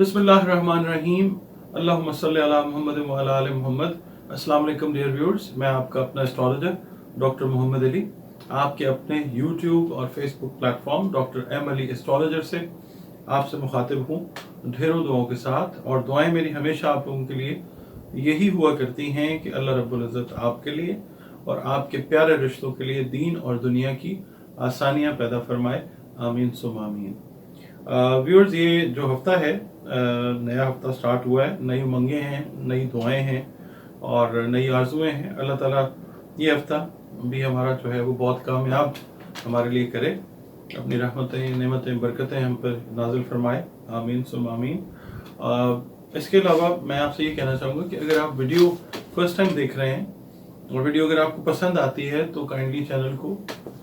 बिस्मिल्लाहिर्रहमानिर्रहीम। अल्लाहुम्मा सल्ली अला मुहम्मद व अला आलि मुहम्मद। अस्सलाम वालेकुम डियर व्यूअर्स, मैं आपका अपना एस्ट्रोलॉजर डॉक्टर मोहम्मद अली आपके अपने यूट्यूब और Facebook platform doctor M Ali astrologer से आपसे मुखातिब हूँ ढेरों दुआओं के साथ। और दुआएं मेरी हमेशा आप लोगों के लिए यही हुआ करती हैं कि अल्लाह रब्बुल इज़्ज़त आपके लिए और आपके प्यारे रिश्तों के लिए दीन और दुनिया की आसानियाँ पैदा फरमाए। आमीन सुम आमीन। व्यूअर्स, ये जो हफ्ता है, नया हफ्ता स्टार्ट हुआ है, नई उमंगें हैं, नई दुआएं हैं और नई आरजुएं हैं। अल्लाह ताला ये हफ्ता भी हमारा जो है वो बहुत कामयाब हमारे लिए करे, अपनी रहमतें नेमतें बरकतें हम पर नाजिल फरमाए। आमीन सुम आमीन। इसके अलावा मैं आपसे ये कहना चाहूँगा कि अगर आप वीडियो फर्स्ट टाइम देख रहे हैं और वीडियो अगर आपको पसंद आती है तो काइंडली चैनल को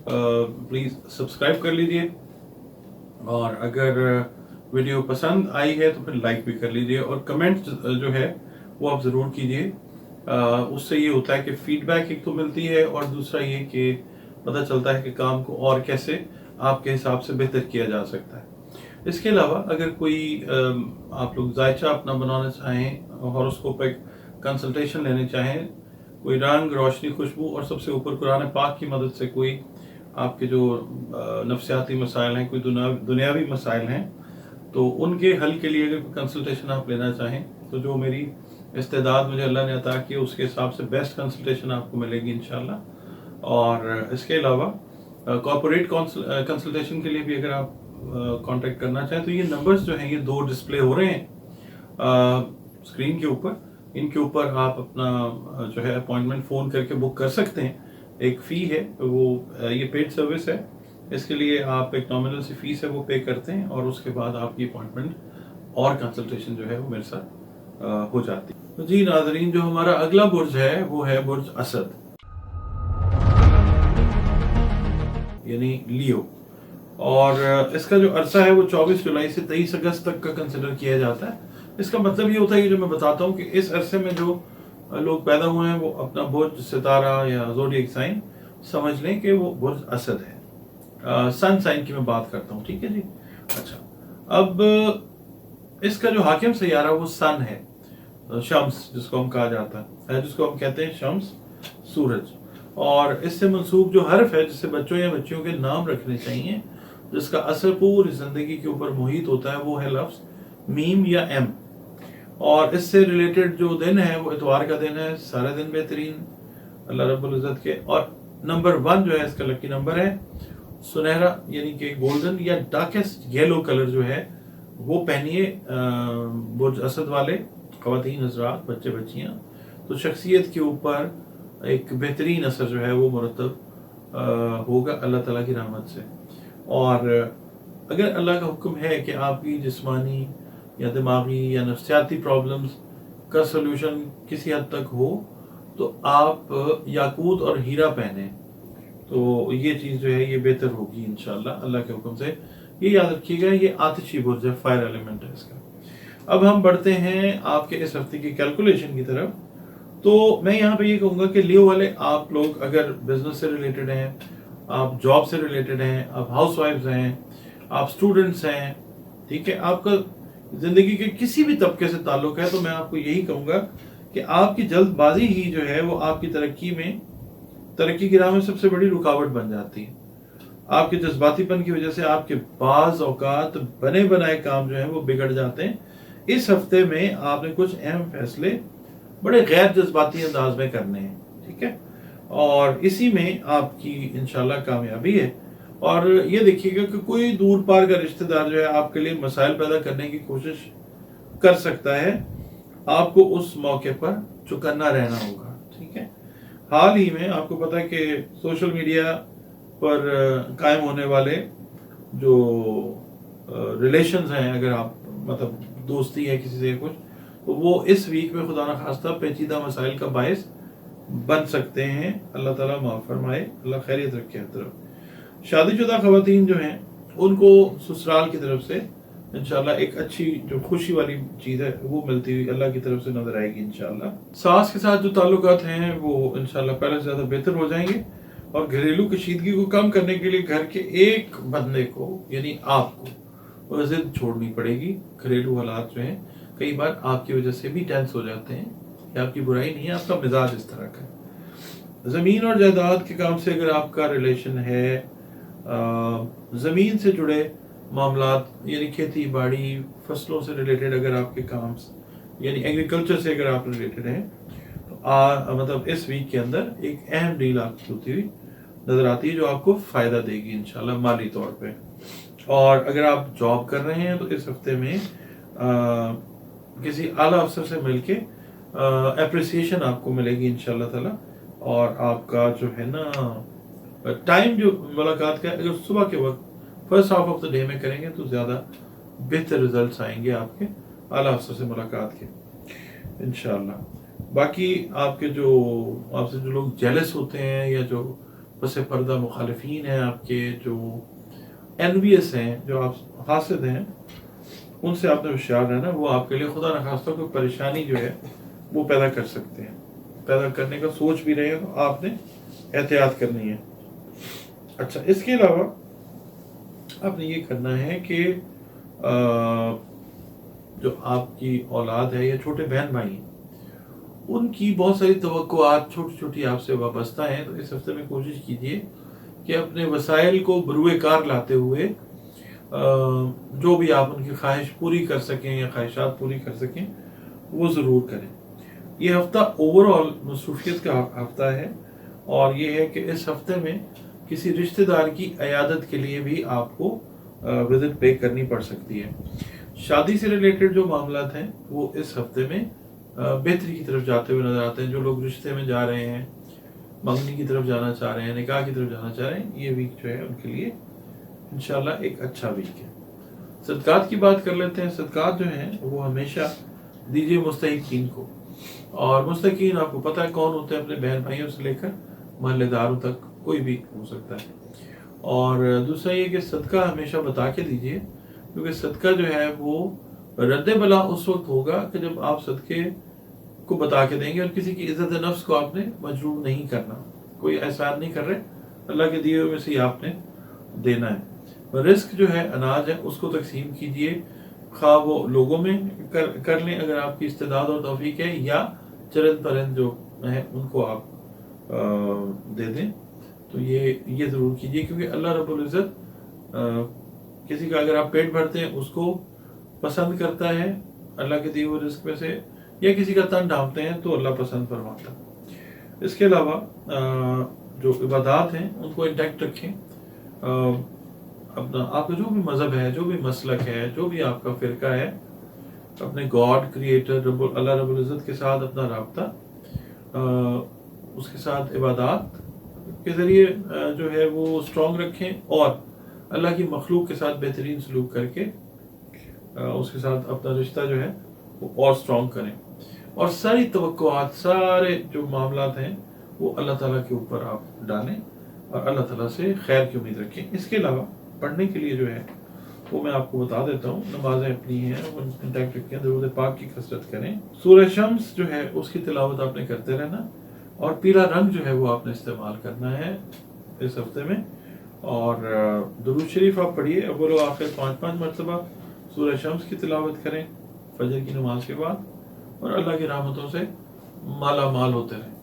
प्लीज़ सब्सक्राइब कर लीजिए, और अगर वीडियो पसंद आई है तो फिर लाइक भी कर लीजिए और कमेंट जो है वो आप ज़रूर कीजिए। उससे ये होता है कि फीडबैक एक तो मिलती है और दूसरा ये कि पता चलता है कि काम को और कैसे आपके हिसाब से बेहतर किया जा सकता है। इसके अलावा अगर कोई आप लोग जायचा अपना बनाना चाहें, हॉरोस्कोपिक कंसल्टेशन लेने चाहें, कोई रंग रोशनी खुशबू और सबसे ऊपर कुरान पाक की मदद से कोई आपके जो नफ्सियाती मसाइल हैं, कोई दुनियावी मसाइल हैं, तो उनके हल के लिए अगर कंसल्टेशन आप लेना चाहें तो जो मेरी इस्तेदाद मुझे अल्लाह ने अता की उसके हिसाब से बेस्ट कंसल्टेशन आपको मिलेगी इंशाल्लाह। और इसके अलावा कॉर्पोरेट कंसल्टेशन के लिए भी अगर आप कांटेक्ट करना चाहें तो ये नंबर्स जो हैं ये दो डिस्प्ले हो रहे हैं स्क्रीन के ऊपर। इनके ऊपर आप अपना जो है अपॉइंटमेंट फ़ोन करके बुक कर सकते हैं। एक फ़ी है वो, ये पेड सर्विस है, इसके लिए आप एक नॉमिनल सी फीस है वो पे करते हैं और उसके बाद आपकी अपॉइंटमेंट और कंसल्टेशन जो है वो मेरे साथ हो जाती है। तो जी नाज़रीन, जो हमारा अगला बुर्ज है वो है बुर्ज असद यानी लियो। और इसका जो अरसा है वो 24 जुलाई से 23 अगस्त तक का कंसिडर किया जाता है। इसका मतलब ये होता है कि जो मैं बताता हूँ कि इस अरसे में जो लोग पैदा हुए हैं वो अपना बुर्ज सितारा या ज़ोडिएक साइन समझ लें कि वो बुर्ज असद है। सन साइन की मैं बात करता हूँ, ठीक है जी। अच्छा, अब इसका जो हाकिम सैयारा वो सन है, शम्स जिसको हम कहा जाता है, जिसको हम कहते हैं शम्स, सूरज। और इससे मंसूब जो हर्फ है जिससे बच्चों या बच्चियों के नाम रखने चाहिए, जिसका असर पूरी जिंदगी के ऊपर मुहित होता है, वो है लफ्ज मीम या एम। और इससे रिलेटेड जो दिन है वो इतवार का दिन है, सारे दिन बेहतरीन अल्लाह रब्बुल इज़्ज़त के। और नंबर 1 जो है इसका लकी नंबर है, सुनहरा यानी कि गोल्डन या डार्केस्ट येलो कलर जो है वो पहनिए बुर्ज असद वाले ख़वातीन हज़रात, बच्चे बच्चियाँ, तो शख्सियत के ऊपर एक बेहतरीन असर जो है वो मुरतब होगा अल्लाह ताला की रहमत से। और अगर अल्लाह का हुक्म है कि आपकी जिस्मानी या दिमागी या नफ्सियाती प्रॉब्लम्स का सलूशन किसी हद तक हो तो आप याकूत और हीरा पहने, तो ये चीज़ जो है ये बेहतर होगी इंशाल्लाह अल्लाह के हुक्म से। ये याद रखिएगा, ये आतिशी बुर्ज है, फायर एलिमेंट है इसका। अब हम बढ़ते हैं आपके इस हफ्ते की कैलकुलेशन की तरफ। तो मैं यहाँ पे ये कहूँगा कि लियो वाले आप लोग अगर बिजनेस से रिलेटेड हैं, आप जॉब से रिलेटेड हैं, आप हाउस वाइफ्स हैं, आप स्टूडेंट्स हैं, ठीक है, आपका ज़िंदगी के किसी भी तबके से ताल्लुक़ है, तो मैं आपको यही कहूँगा कि आपकी जल्दबाजी ही जो है वो आपकी तरक्की की राह में सबसे बड़ी रुकावट बन जाती है। आपके जज्बातीपन की वजह से आपके बाज़ औकात बने बनाए काम जो है वो बिगड़ जाते हैं। इस हफ्ते में आपने कुछ अहम फैसले बड़े गैर जज्बाती अंदाज में करने हैं, ठीक है, और इसी में आपकी इंशाल्लाह कामयाबी है। और ये देखिएगा कि कोई दूर पार का रिश्तेदार जो है आपके लिए मसाइल पैदा करने की कोशिश कर सकता है, आपको उस मौके पर चौकन्ना रहना होगा, ठीक है। हाल ही में आपको पता है कि सोशल मीडिया पर कायम होने वाले जो रिलेशंस हैं, अगर आप मतलब दोस्ती है किसी से कुछ, तो वो इस वीक में खुदा न खास्ता पेचीदा मसाइल का बायस बन सकते हैं। अल्लाह ताला माफ़ फरमाए, अल्लाह खैरियत रखे हर तरफ। शादीशुदा ख़वातीन जो हैं उनको ससुराल की तरफ से इंशाल्लाह एक अच्छी जो खुशी वाली चीज़ है वो मिलती हुई अल्लाह की तरफ से नजर आएगी इंशाल्लाह। सास के साथ जो ताल्लुकात हैं वो इंशाल्लाह पहले से ज़्यादा बेहतर हो जाएंगे। और घरेलू कशीदगी को कम करने के लिए घर के एक बंदे को यानी आपको और ज़िद छोड़नी पड़ेगी। घरेलू हालात जो हैं कई बार आपकी वजह से भी टेंस हो जाते हैं, ये आपकी बुराई नहीं है, आपका मिजाज इस तरह का है। ज़मीन और जायदाद के काम से अगर आपका रिलेशन है, ज़मीन से जुड़े मामलात यानी खेती बाड़ी फसलों से रिलेटेड अगर आपके काम यानी एग्रीकल्चर से अगर आप रिलेटेड हैं, तो मतलब इस वीक के अंदर एक अहम डील आपकी होती हुई नज़र आती है जो आपको फ़ायदा देगी इंशाल्लाह माली तौर पे। और अगर आप जॉब कर रहे हैं तो इस हफ्ते में किसी आला अफसर से मिलके अप्रिसिएशन आपको मिलेगी इंशाल्लाह ताला। और आपका जो है ना टाइम जो मुलाकात का अगर सुबह के वक्त first half of the day में करेंगे तो ज़्यादा बेहतर रिजल्ट्स आएंगे आपके आला अफसर से मुलाकात के इंशाल्लाह। बाकी आपके जो आपसे जो लोग जेलस होते हैं या जो बस पर्दा मुखालिफिन हैं, आपके जो एनवियस हैं, जो आप हासिद हैं, उनसे आपने होशियार रहना। वो आपके लिए खुदा न खास्ता कोई परेशानी जो है वो पैदा कर सकते हैं। पैदा करने का सोच भी रहे तो आपने एहतियात करनी है। अच्छा, इसके अलावा आपने ये करना है कि जो आपकी औलाद है या छोटे बहन भाई हैं, उनकी बहुत सारी तवक्कुआत छोटी छोटी आपसे वाबस्ता हैं। तो इस हफ्ते में कोशिश कीजिए कि अपने वसाइल को बरूए कार लाते हुए जो भी आप उनकी ख्वाहिश पूरी कर सकें या ख्वाहिशात पूरी कर सकें वो ज़रूर करें। ये हफ्ता ओवरऑल मसरूफियत का हफ्ता है और ये है कि इस हफ्ते में किसी रिश्तेदार की अयादत के लिए भी आपको विजिट पे करनी पड़ सकती है। शादी से रिलेटेड जो मामलात हैं वो इस हफ्ते में बेहतरी की तरफ जाते हुए नजर आते हैं। जो लोग रिश्ते में जा रहे हैं, मंगनी की तरफ जाना चाह रहे हैं, निकाह की तरफ जाना चाह रहे हैं, ये वीक जो है उनके लिए इंशाल्लाह एक अच्छा वीक है। सदकात की बात कर लेते हैं। सदकात जो हैं वो हमेशा दीजिए मुस्तहिकीन को। और मुस्तहिकीन आपको पता है कौन होते हैं, अपने बहन भाइयों से लेकर महल्लेदारों तक कोई भी हो सकता है। और दूसरा ये कि सदका हमेशा बता के दीजिए, क्योंकि सदका जो है वो रद्द बला उस वक्त होगा कि जब आप सदके को बता के देंगे। और किसी की इज्जत नफ्स को आपने मजरूर नहीं करना, कोई एहसान नहीं कर रहे, अल्लाह के दिए हुए में से ही आपने देना है। रिस्क जो है अनाज है उसको तकसीम कीजिए, खा वो लोगों में कर लें अगर आपकी इस्तेदाद और तौफीक है, या चरंद परंद जो है उनको आप दे दें। तो ये ज़रूर कीजिए, क्योंकि अल्लाह रब्बुल इज़्ज़त किसी का अगर आप पेट भरते हैं उसको पसंद करता है अल्लाह के दिए हुए रिस्क में से, या किसी का तन ढांपते हैं तो अल्लाह पसंद फरमाता है। इसके अलावा जो इबादत हैं उनको इंटैक्ट रखें। अपना आपका जो भी मज़हब है, जो भी मसलक है, जो भी आपका फ़िरका है, अपने गॉड क्रिएटर अल्लाह रब्बुल इज़्ज़त के साथ अपना राब्ता उसके साथ इबादत के ज़रिए जो है वो स्ट्रॉन्ग रखें, और अल्लाह की मखलूक के साथ बेहतरीन सलूक करके उसके साथ अपना रिश्ता जो है वो और स्ट्रॉन्ग करें। और सारी तवक्कुआत, सारे जो मामलात हैं वो अल्लाह ताला के ऊपर आप डालें और अल्लाह ताला से खैर की उम्मीद रखें। इसके अलावा पढ़ने के लिए जो है वो मैं आपको बता देता हूँ, नमाजें अपनी हैं वो इंटैक्ट रखें, दरूद पाक की कसरत करें। सूरह शम्स जो है उसकी तिलावत आपने करते रहना, और पीला रंग जो है वो आपने इस्तेमाल करना है इस हफ्ते में। और दुरूद शरीफ आप पढ़िए अव्वल व आखिर 5-5 मरतबा। सूरह शम्स की तिलावत करें फजर की नमाज के बाद, और अल्लाह की रहमतों से माला माल होते रहें।